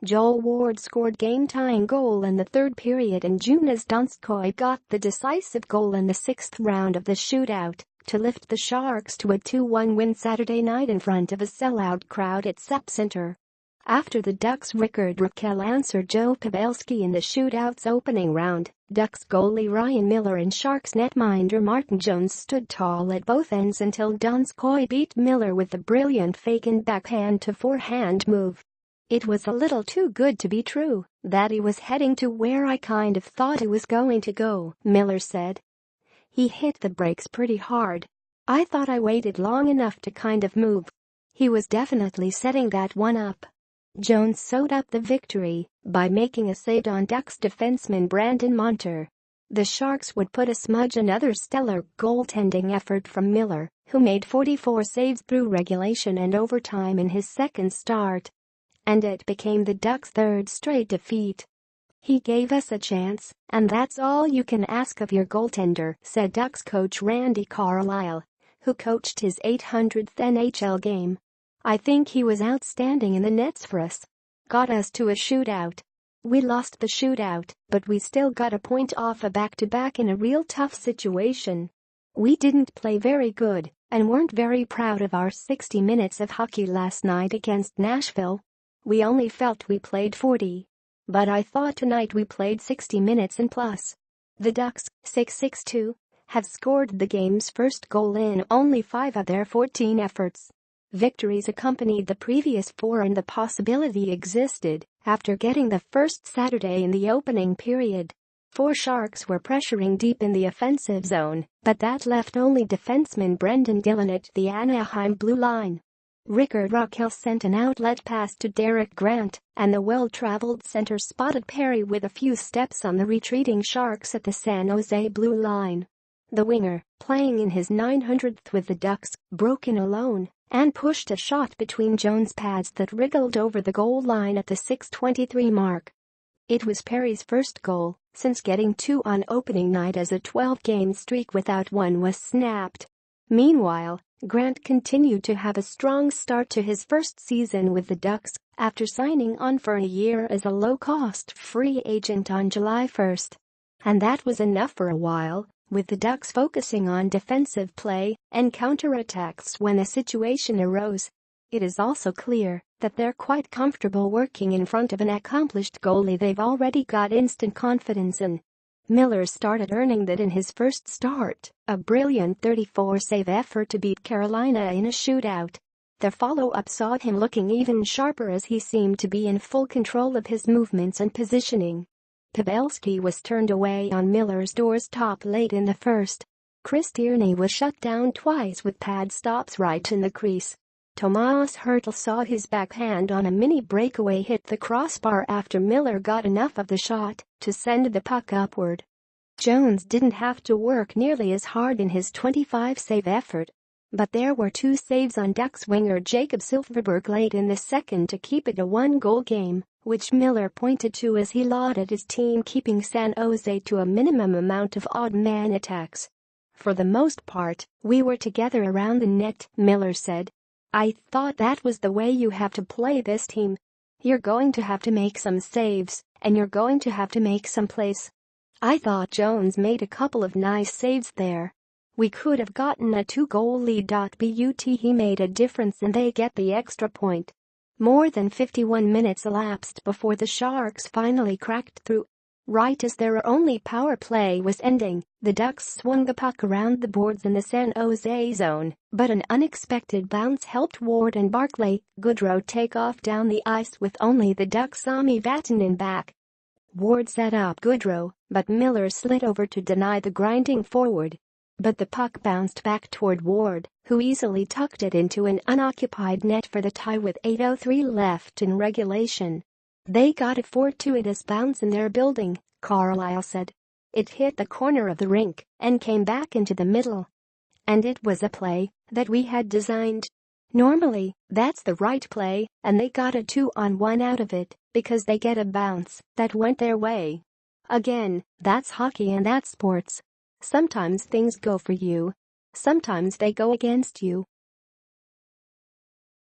Joel Ward scored game-tying goal in the third period and Jonas Donskoy got the decisive goal in the sixth round of the shootout to lift the Sharks to a 2-1 win Saturday night in front of a sellout crowd at SEP Center. After the Ducks' Rickard Rakell answered Joe Pavelski in the shootout's opening round, Ducks goalie Ryan Miller and Sharks netminder Martin Jones stood tall at both ends until Donskoy beat Miller with a brilliant fake and backhand to forehand move. "It was a little too good to be true that he was heading to where I kind of thought he was going to go," Miller said. "He hit the brakes pretty hard. I thought I waited long enough to kind of move. He was definitely setting that one up." Jones sewed up the victory by making a save on Ducks defenseman Brandon Montour. The Sharks would put a smudge another stellar goaltending effort from Miller, who made 44 saves through regulation and overtime in his second start. And it became the Ducks' third straight defeat. "He gave us a chance, and that's all you can ask of your goaltender," said Ducks coach Randy Carlyle, who coached his 800th NHL game. "I think he was outstanding in the nets for us. Got us to a shootout. We lost the shootout, but we still got a point off a back-to-back in a real tough situation. We didn't play very good and weren't very proud of our 60 minutes of hockey last night against Nashville. We only felt we played 40. But I thought tonight we played 60 minutes and plus." The Ducks, 6-6-2, have scored the game's first goal in only 5 of their 14 efforts. Victories accompanied the previous 4 and the possibility existed after getting the first Saturday in the opening period. 4 Sharks were pressuring deep in the offensive zone, but that left only defenseman Brendan Dillon at the Anaheim blue line. Rickard Rakell sent an outlet pass to Derek Grant, and the well-traveled center spotted Perry with a few steps on the retreating Sharks at the San Jose blue line. The winger, playing in his 900th with the Ducks, broke in alone and pushed a shot between Jones' pads that wriggled over the goal line at the 6:23 mark. It was Perry's first goal since getting 2 on opening night as a 12-game streak without one was snapped. Meanwhile, Grant continued to have a strong start to his first season with the Ducks after signing on for a year as a low-cost free agent on July 1. And that was enough for a while, with the Ducks focusing on defensive play and counterattacks when a situation arose. It is also clear that they're quite comfortable working in front of an accomplished goalie they've already got instant confidence in. Miller started earning that in his first start, a brilliant 34-save effort to beat Carolina in a shootout. The follow-up saw him looking even sharper as he seemed to be in full control of his movements and positioning. Pavelski was turned away on Miller's doorstop late in the first. Chris Tierney was shut down twice with pad stops right in the crease. Tomas Hertl saw his backhand on a mini breakaway hit the crossbar after Miller got enough of the shot to send the puck upward. Jones didn't have to work nearly as hard in his 25-save effort, but there were 2 saves on Ducks winger Jacob Silfverberg late in the second to keep it a 1-goal game, which Miller pointed to as he lauded his team keeping San Jose to a minimum amount of odd-man attacks. "For the most part, we were together around the net," Miller said. "I thought that was the way you have to play this team. You're going to have to make some saves, and you're going to have to make some plays. I thought Jones made a couple of nice saves there. We could have gotten a 2-goal lead. But he made a difference and they get the extra point." More than 51 minutes elapsed before the Sharks finally cracked through. Right as their only power play was ending, the Ducks swung the puck around the boards in the San Jose zone, but an unexpected bounce helped Ward and Barclay Goodrow take off down the ice with only the Ducks' Sami Vatanen back. Ward set up Goodrow, but Miller slid over to deny the grinding forward. But the puck bounced back toward Ward, who easily tucked it into an unoccupied net for the tie with 8:03 left in regulation. "They got a fortuitous bounce in their building," Carlisle said. "It hit the corner of the rink and came back into the middle. And it was a play that we had designed. Normally, that's the right play, and they got a 2-on-1 out of it because they get a bounce that went their way. Again, that's hockey and that's sports. Sometimes things go for you. Sometimes they go against you.